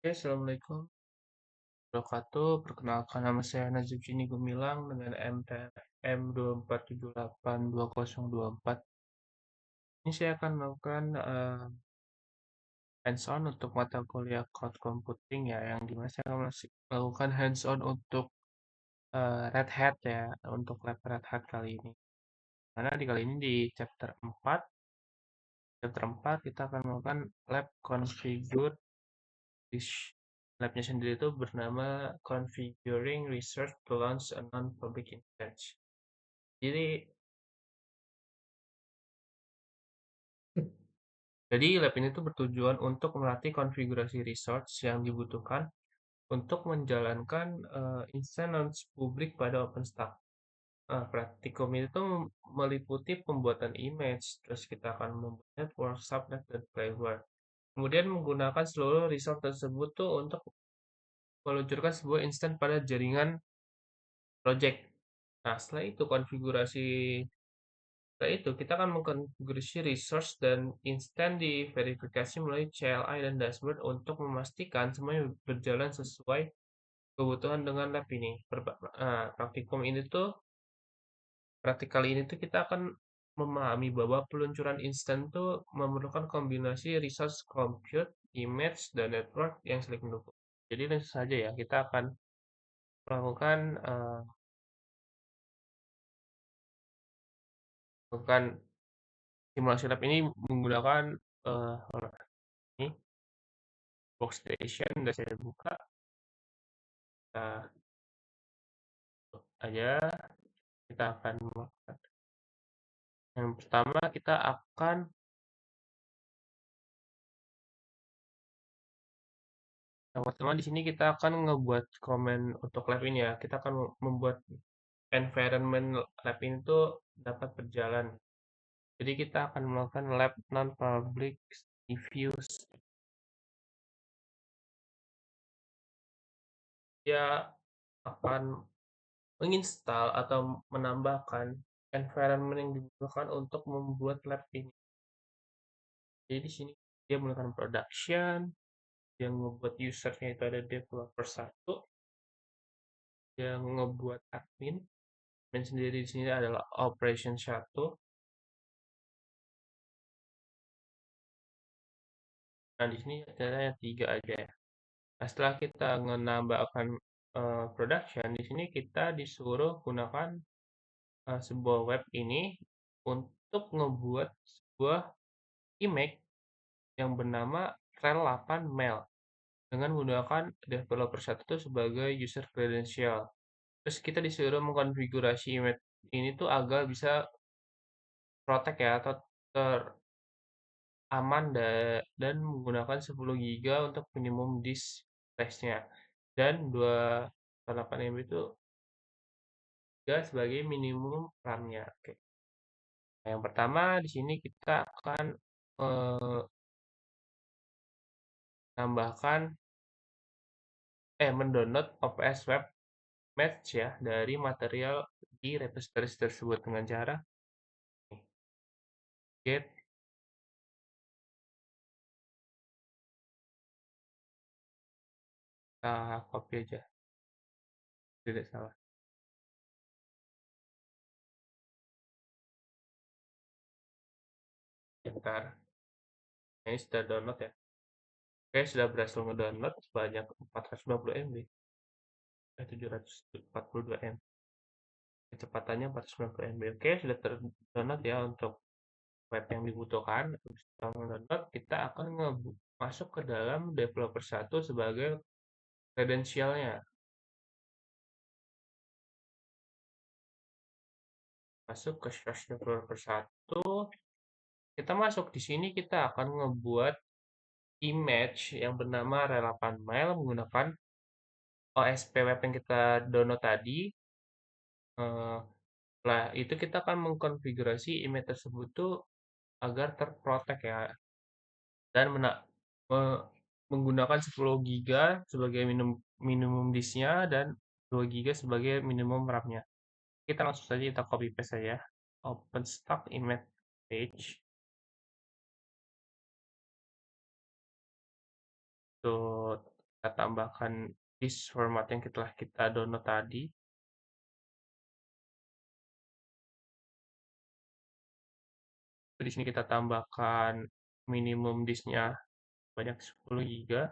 Oke, Assalamualaikum warahmatullahi wabarakatuh. Perkenalkan nama saya Najib Jini Gumilang dengan MTM 24782024. Ini saya akan melakukan hands-on untuk mata kuliah cloud computing ya, yang dimana saya akan melakukan hands-on untuk Red Hat ya, untuk lab Red Hat kali ini. Karena kali ini di chapter 4 kita akan melakukan lab configure labnya sendiri itu bernama Configuring Research to Launch a Non-Public Instance. Jadi lab ini tuh bertujuan untuk melatih konfigurasi resource yang dibutuhkan untuk menjalankan instance publik pada OpenStack. Praktikum itu meliputi pembuatan image, terus kita akan membuat network, subnet, dan framework. Kemudian menggunakan seluruh resource tersebut tuh untuk meluncurkan sebuah instance pada jaringan project. Nah, setelah itu kita akan mengkonfigurasi resource dan instan diverifikasi melalui CLI dan dashboard untuk memastikan semuanya berjalan sesuai kebutuhan dengan lab ini. Praktikal ini tuh kita akan memahami bahwa peluncuran instan itu memerlukan kombinasi resource compute, image, dan network yang saling mendukung. Jadi langsung saja ya, kita akan melakukan melakukan simulasi lab ini menggunakan eh, ini workstation. Udah saya buka. Nah, aja kita akan melakukan. Yang pertama kita akan yang pertama di sini kita akan ngebuat komen untuk lab ini ya. Kita akan membuat environment lab ini tuh dapat berjalan. Jadi kita akan melakukan lab non-public reviews. Dia akan menginstal atau menambahkan environment yang dibutuhkan untuk membuat lab ini. Jadi di sini dia menggunakan production, yang membuat usernya itu ada developer 1, yang ngebuat admin sendiri di sini adalah operation 1. Nah, di sini ternyata 3 aja ya. Nah, setelah kita menambahkan production, di sini kita disuruh gunakan sebuah web ini untuk ngebuat sebuah image yang bernama rel 8 mail dengan menggunakan developer 1 sebagai user credential. Terus kita disuruh mengkonfigurasi image ini tuh agar bisa protect ya atau aman dan menggunakan 10 GB untuk minimum disk space-nya dan 208 MB itu juga sebagai minimum RAM-nya. Oke. Nah, yang pertama di sini kita akan eh, mendownload OPS Web Match ya dari material di repository tersebut dengan cara get. Kita copy aja, tidak salah. Bentar, ini sudah download ya. Oke, sudah berhasil ngedownload sebanyak 490 MB. 742 MB. Kecepatannya 490 MB. Oke, sudah terdownload ya untuk web yang dibutuhkan. Setelah mendownload, kita akan masuk ke dalam developer 1 sebagai kredensialnya. Masuk ke source developer 1. Kita masuk di sini, kita akan ngebuat image yang bernama rel8mail menggunakan OSP web yang kita download tadi. Nah, itu kita akan mengkonfigurasi image tersebut tuh agar terprotek ya dan menggunakan 10 GB sebagai minimum disknya dan 2 GB sebagai minimum RAM-nya. Kita langsung saja kita copy paste saja. OpenStack image page. Tuh, Kita tambahkan disk format yang telah kita download tadi. Di sini kita tambahkan minimum disknya banyak 10 GB.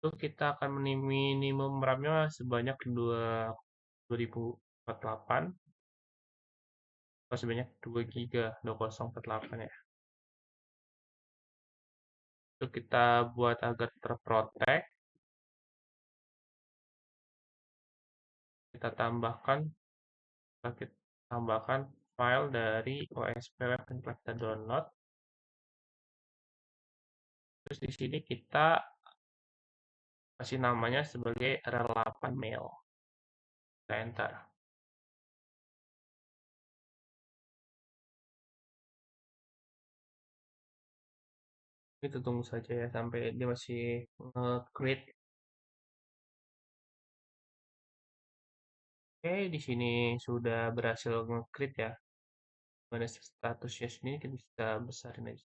Itu kita akan minimum RAM-nya sebanyak 2048 atau sebanyak 2 GB 2048 ya. Itu kita buat agar terprotek, kita tambahkan file dari OSP web yang telah kita download. Terus di sini kita kasih namanya sebagai rel 8 mail. Kita enter. Kita tunggu saja ya sampai dia masih nge-create. Oke, di sini sudah berhasil nge-create ya. Pada statusnya sini kita bisa besarin aja.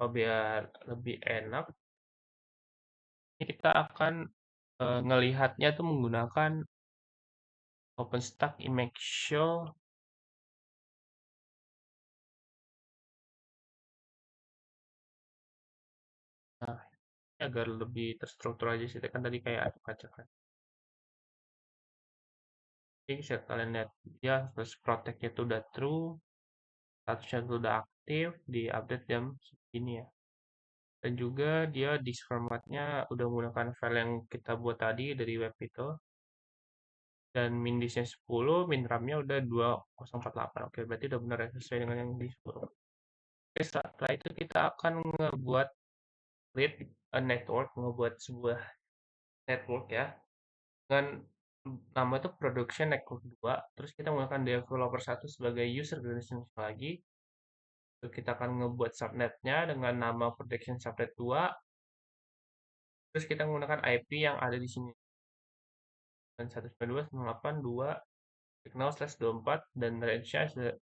Oh, biar lebih enak, ini kita akan ngelihatnya tuh menggunakan OpenStack Image Show. Nah, agar lebih terstruktur aja sih, kan tadi kayak acak-acakan. Jadi bisa kalian lihat ya, terus protect-nya itu udah true, statusnya itu udah aktif, di update jam segini ya. Dan juga dia disk formatnya udah menggunakan file yang kita buat tadi dari web itu. Dan min disknya 10, min RAM-nya udah 2048. Oke, berarti udah benar ya, sesuai dengan yang disuruh. Oke, setelah itu kita akan create a network, ngebuat sebuah network ya, dengan nama itu production network 2. Terus kita menggunakan developer 1 sebagai user destination lagi. Terus kita akan ngebuat subnetnya dengan nama production subnet 2. Terus kita menggunakan IP yang ada di sini. Dan 192.168.2.0/24 dan range-nya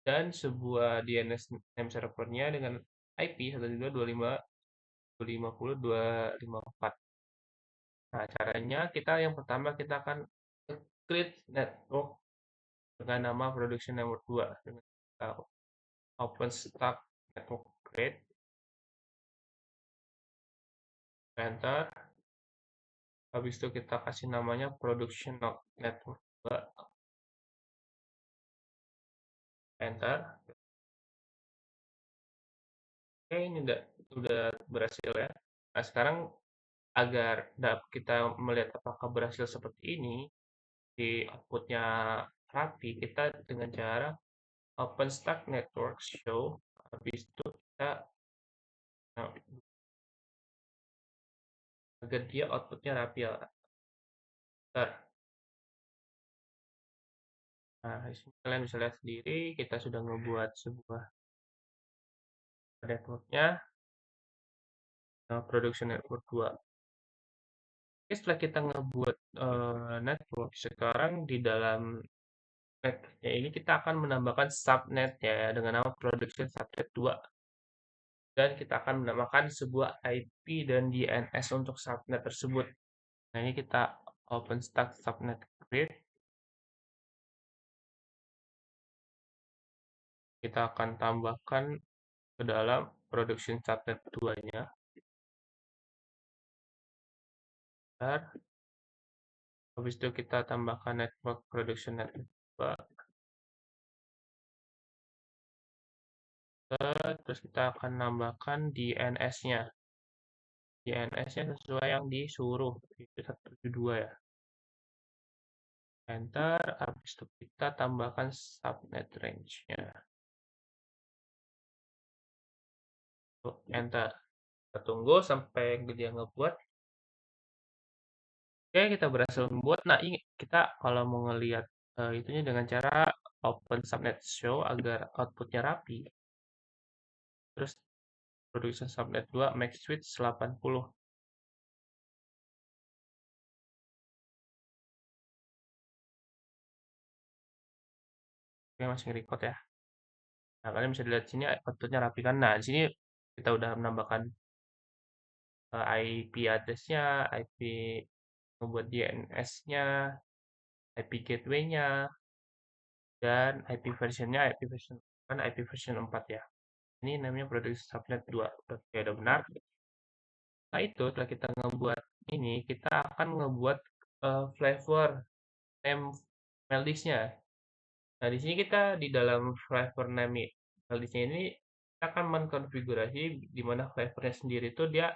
dan sebuah DNS name servernya dengan IP 192.255.254. Nah, caranya yang pertama kita akan create network dengan nama production network 2 dengan OpenStack network create, enter. Habis itu kita kasih namanya production network 2, enter. Oke, ini udah berhasil ya. Nah, sekarang agar kita melihat apakah berhasil seperti ini, di outputnya rapi, kita dengan cara OpenStack Network Show. Habis itu kita nah, agar dia outputnya rapi ya. Bentar. Nah, di sini kalian bisa lihat sendiri, kita sudah membuat sebuah networknya, production network 2. Oke, setelah kita ngebuat network, sekarang di dalam networknya ini kita akan menambahkan subnet ya dengan nama production subnet 2. Dan kita akan menambahkan sebuah IP dan DNS untuk subnet tersebut. Nah, ini kita OpenStack subnet create. Kita akan tambahkan ke dalam production subnet 2-nya. Habis itu kita tambahkan network production network 2. Terus kita akan nambahkan DNS-nya. DNS-nya sesuai yang disuruh, itu 172 ya. Enter, habis itu kita tambahkan subnet range-nya. Enter. Kita tunggu sampai dia ngebuat. Oke, kita berhasil membuat. Nah, ini kita kalau mau ngelihat itunya dengan cara open subnet show agar outputnya rapi. Terus production subnet 2 max switch 80. Oke, masih record ya. Nah, kalian bisa lihat sini outputnya rapi kan. Nah, di sini kita udah menambahkan IP address-nya, IP membuat DNS-nya, IP gateway-nya, dan IP version-nya, IP version kan IP version 4 ya. Ini namanya produksi subnet 2. Oke, udah benar. Nah, itu setelah kita ngebuat ini, kita akan ngebuat flavor name Meldix-nya. Nah, di sini kita di dalam flavor name Meldix-nya ini kita akan mengkonfigurasi di mana flavornya sendiri itu dia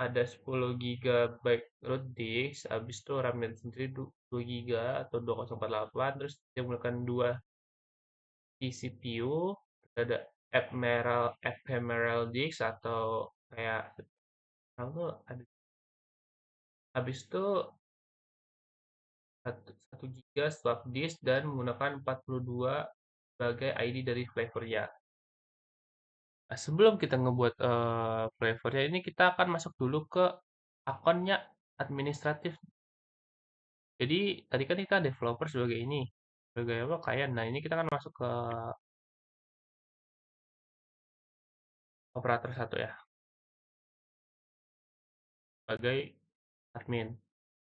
ada 10 GB root disk, habis itu RAM-nya sendiri 2 GB atau 2048, terus dia menggunakan 2 di CPU, ada ephemeral disk atau kayak apa ada habis itu 1 GB swap disk dan menggunakan 42 sebagai ID dari flavornya. Nah, sebelum kita ngebuat flavornya ini kita akan masuk dulu ke akunnya administratif. Jadi tadi kan kita developer sebagai ini, sebagai apa klien. Nah ini kita akan masuk ke operator satu ya, sebagai admin.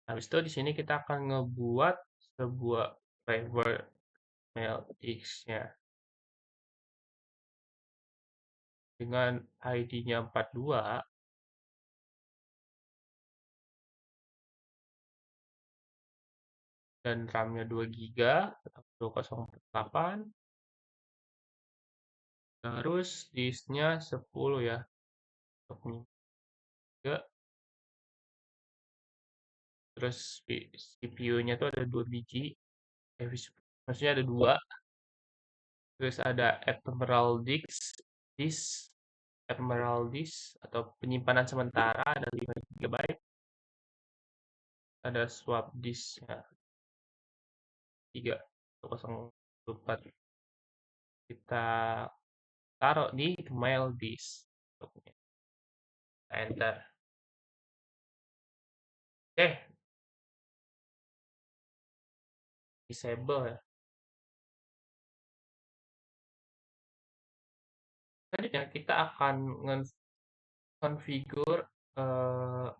Habis itu di sini kita akan ngebuat sebuah flavor mailbox-nya dengan ID-nya 42 dan RAM-nya 2 GB atau 2048. Terus disknya 10 ya. Untuk juga. Terus CPU-nya tuh ada 2 biji. Maksudnya ada 2. Terus ada disk ephemeral disk atau penyimpanan sementara ada 5 GB. Ada swap disk ya, 3.0.4 kita taruh di mail disk. Enter. Oke, disable ya. Selanjutnya kita akan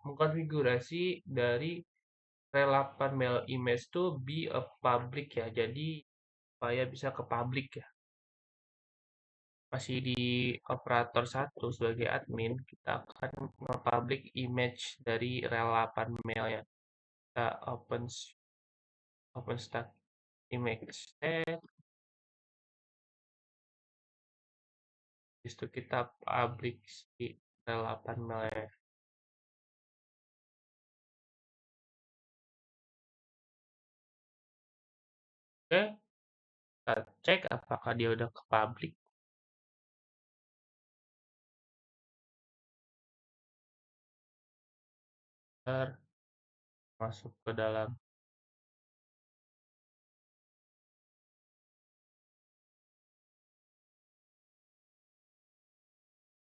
mengkonfigurasi dari relapan mail image to be a public ya. Jadi supaya bisa ke public ya. Masih di operator satu sebagai admin, kita akan nge-public image dari relapan mail ya. Kita open stack image set, habis itu kita public si relapan mail ya. Oke, kita cek apakah dia udah ke public. Masuk ke dalam.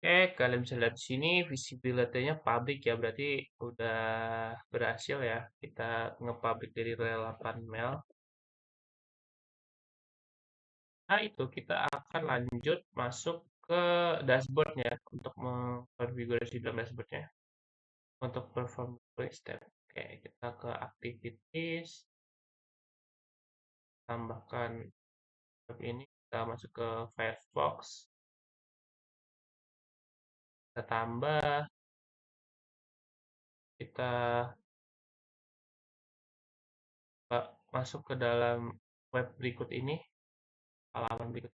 Oke, kalian bisa lihat di sini visibility-nya public ya, berarti udah berhasil ya kita nge-public dari relapan mail. Nah, itu kita akan lanjut masuk ke dashboard-nya untuk mengkonfigurasi dalam dashboard-nya. Untuk perform step. Oke, kita ke activities, tambahkan tab ini, kita masuk ke Firefox, kita tambah, kita masuk ke dalam web berikut ini, halaman berikut,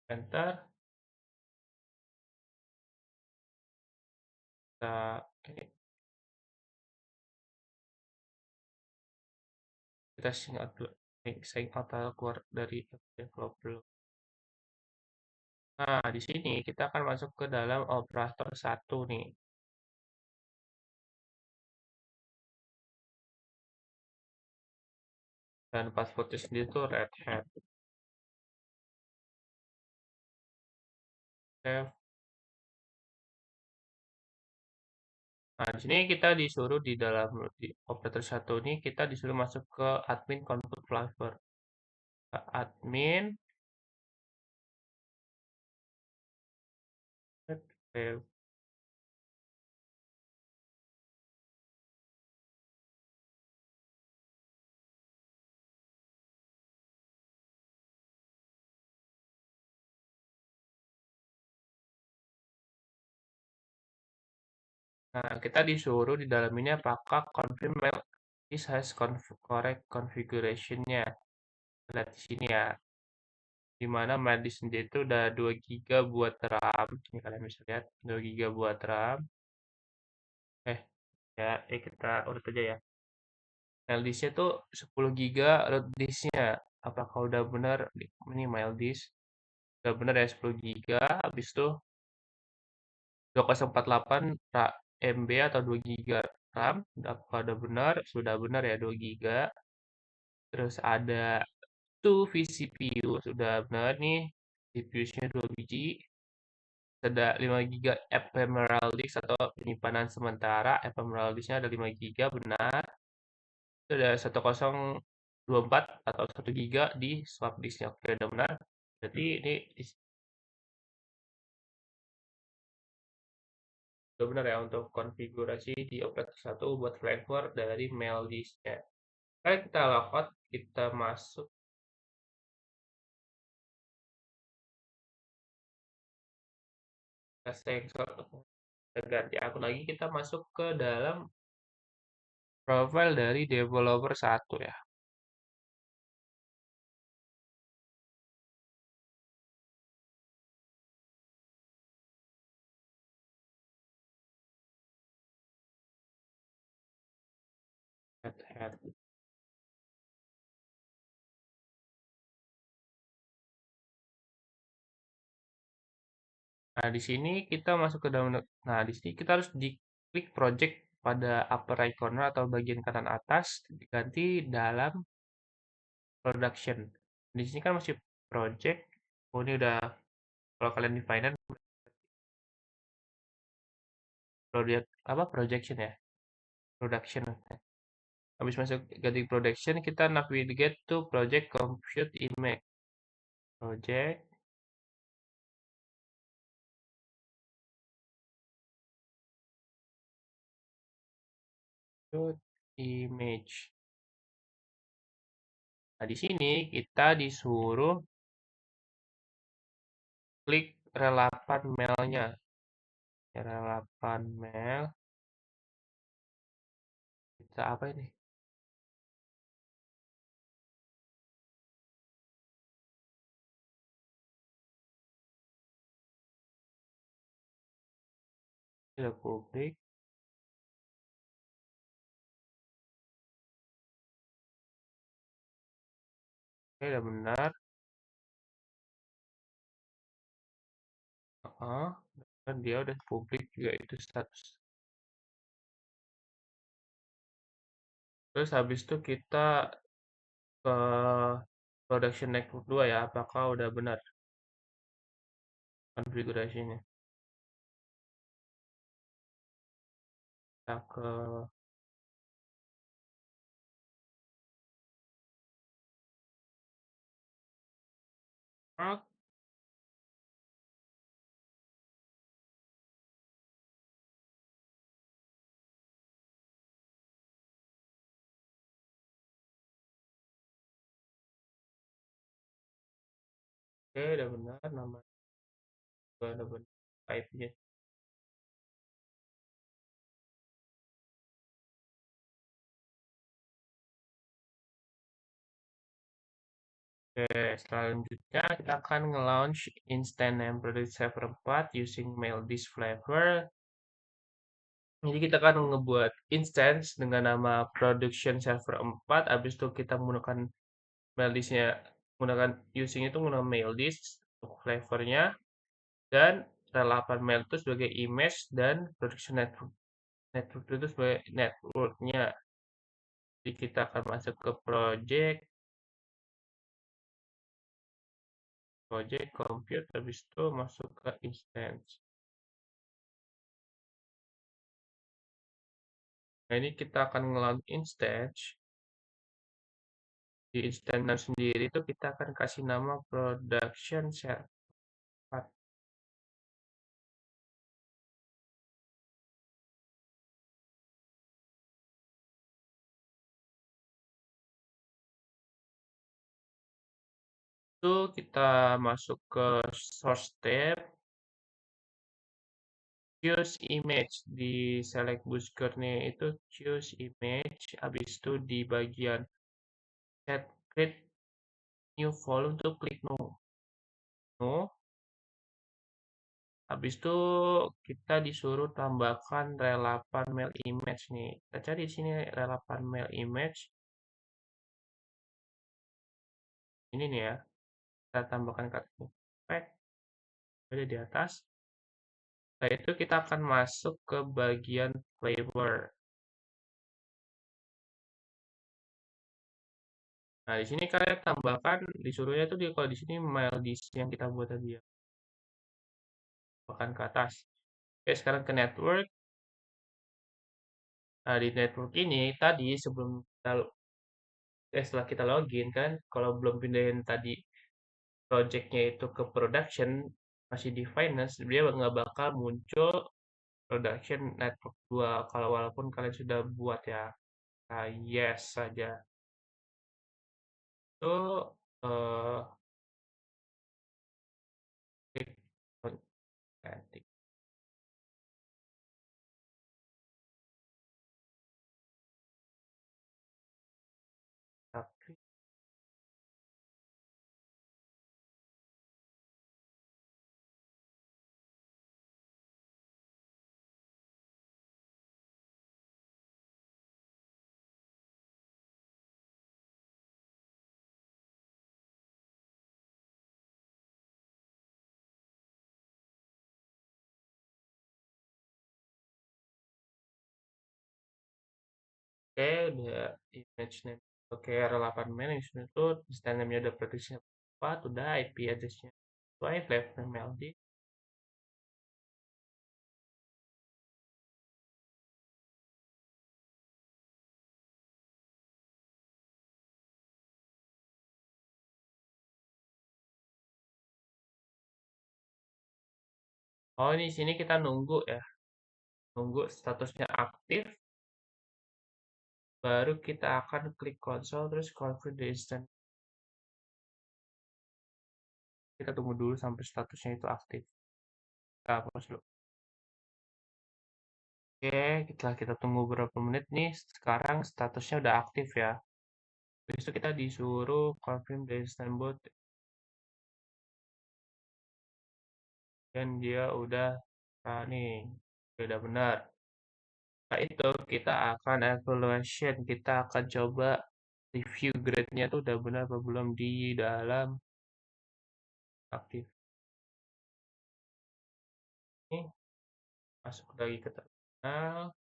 enter, kita kita sign out dulu. Sign out atau keluar dari developer dulu. Nah, di sini kita akan masuk ke dalam operator satu nih. Dan passwordnya sendiri itu Red Hat. Save. Nah, di sini kita disuruh di dalam di operator satu ini kita disuruh masuk ke admin config flavor. Ke admin, oke. Nah, kita disuruh di dalam ini apakah confirm mail this has correct configuration-nya. Lihat di sini ya, di mana mail disk sendiri itu udah 2 giga buat RAM. Ini kalian bisa lihat 2 giga buat RAM. Eh, kita urut aja ya. Mail disk-nya tuh 10 giga root disk-nya. Apakah udah benar ini mail disk? Udah benar ya 10 giga, habis itu 2048 MB atau 2 giga RAM. Apakah udah benar? Sudah benar ya 2 giga. Terus ada tuh vCPU sudah benar nih, CPU-nya 2 biji. Ada 5 giga ephemeral disk atau penyimpanan sementara. Ephemeral disk-nya ada 5 giga benar. Itu ada 1024 atau 1 giga di swap disk-nya. Oke, udah benar. Berarti ini udah benar ya untuk konfigurasi di operator satu buat flavor dari mail disk-nya. Kalau kita logout, kita masuk ke sensor, kita ganti akun lagi, kita masuk ke dalam profile dari developer satu ya. Head. Nah, di sini kita masuk ke dalam. Nah, di sini kita harus diklik project pada upper right corner atau bagian kanan atas, diganti dalam production. Di sini kan masih project. Oh, ini udah kalau kalian di finance project apa projection ya? Production. Habis masuk ganti production, kita navigate to project compute image. Project compute image. Nah, di sini kita disuruh klik relapan mailnya. Relapan mail. Kita apa ini? Tidak publik. Oke, udah benar. Heeh. Dan dia udah publik juga itu status. Terus habis itu kita ke production network 2 ya. Apakah udah benar konfigurasinya? Kita ke oke, udah benar nama udah benar IP-nya. Oke, selanjutnya kita akan nge-launch instant name product server 4 using mail disk flavor. Jadi kita akan ngebuat instance dengan nama production server 4. Habis itu kita menggunakan mail disknya, menggunakan using itu menggunakan mail disk untuk flavornya, dan relapan mail itu sebagai image dan production network network itu sebagai networknya. Jadi kita akan masuk ke project compute, habis itu masuk ke instance. Nah, ini kita akan nge-login stage. Di instansi sendiri itu kita akan kasih nama production server. Itu kita masuk ke source tab, choose image di select buskernya itu choose image, habis itu di bagian set create new volume tuh klik no, habis itu kita disuruh tambahkan relapan mail image nih. Kita cari di sini relapan mail image. Ini nih ya. Kita tambahkan kata tag ada di atas. Setelah itu kita akan masuk ke bagian flavor. Nah, di sini kalian tambahkan disuruhnya tuh kalau di sini mail disk yang kita buat tadi ya. Bahkan ke atas. Oke, sekarang ke network. Nah, di network ini tadi sebelum setelah kita login kan, kalau belum pindahin tadi projectnya itu ke production, masih di finance, dia nggak bakal muncul production network 2 kalau walaupun kalian sudah buat ya. Nah, yes saja. Itu eh klik ganti. Tapi oke, udah image name. Oke, relapan management itu instance name-nya udah prediksi apa, udah IP address-nya. Sesuai flavor MLD. Oh, ini sini kita nunggu ya. Nunggu statusnya aktif. Baru kita akan klik console terus confirm the instance. Kita tunggu dulu sampai statusnya itu aktif. Kita hapus dulu. Oke, kita tunggu beberapa menit nih. Sekarang statusnya udah aktif ya. Habis itu kita disuruh confirm the instant boot dan dia udah nih, dia udah benar. Nah itu kita akan evaluation, kita akan coba review grade-nya tuh udah benar apa belum di dalam aktif. Ini masuk lagi ke terminal,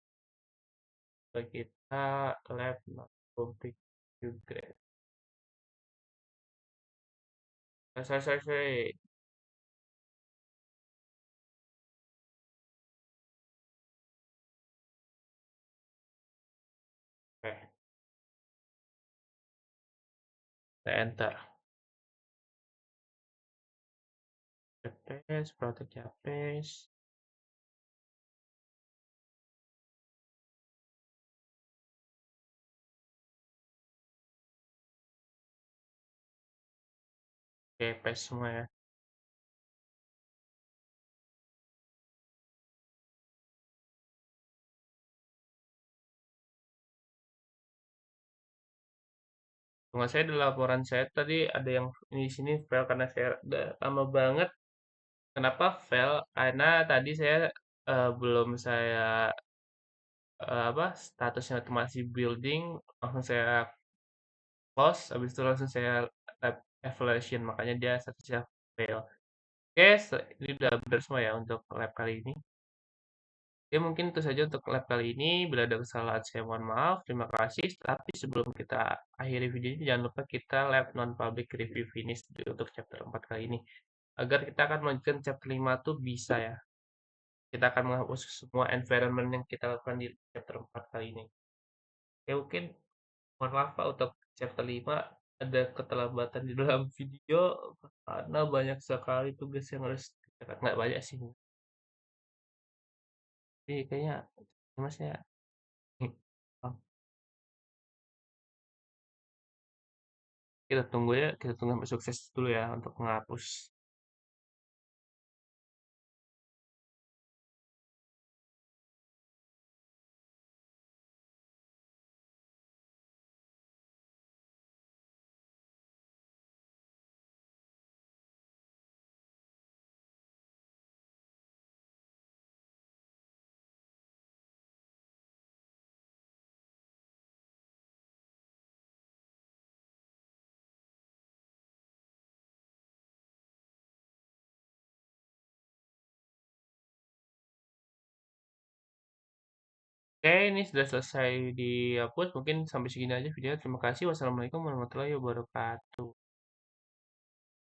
kita lab not public review grade. Selesai. Oke, kita enter. Paste, protect ya paste. Oke, paste semua ya. Tunggu saya di laporan saya tadi ada yang di sini fail karena saya udah lama banget. Kenapa fail? Karena tadi saya belum saya apa statusnya itu masih building, langsung saya close, habis itu langsung saya lab evaluation, makanya dia statusnya fail. Oke, ini udah benar semua ya untuk lab kali ini. Ya mungkin itu saja untuk lab kali ini. Bila ada kesalahan saya mohon maaf. Terima kasih. Tapi sebelum kita akhiri video ini jangan lupa kita lab non-public review finish untuk chapter 4 kali ini. Agar kita akan melanjutkan chapter 5 tuh bisa ya. kita akan menghapus semua environment yang kita lakukan di chapter 4 kali ini. Ya mungkin mohon maaf Pak untuk chapter 5 ada keterlambatan di dalam video karena banyak sekali tugas yang harus dikerjakan. Nggak banyak sih, tapi kayaknya mas ya. Kita tunggu ya, kita tunggu sampai sukses dulu ya untuk menghapus. Oke, ini sudah selesai dihapus. Mungkin sampai segini aja video. Terima kasih. Wassalamualaikum warahmatullahi wabarakatuh.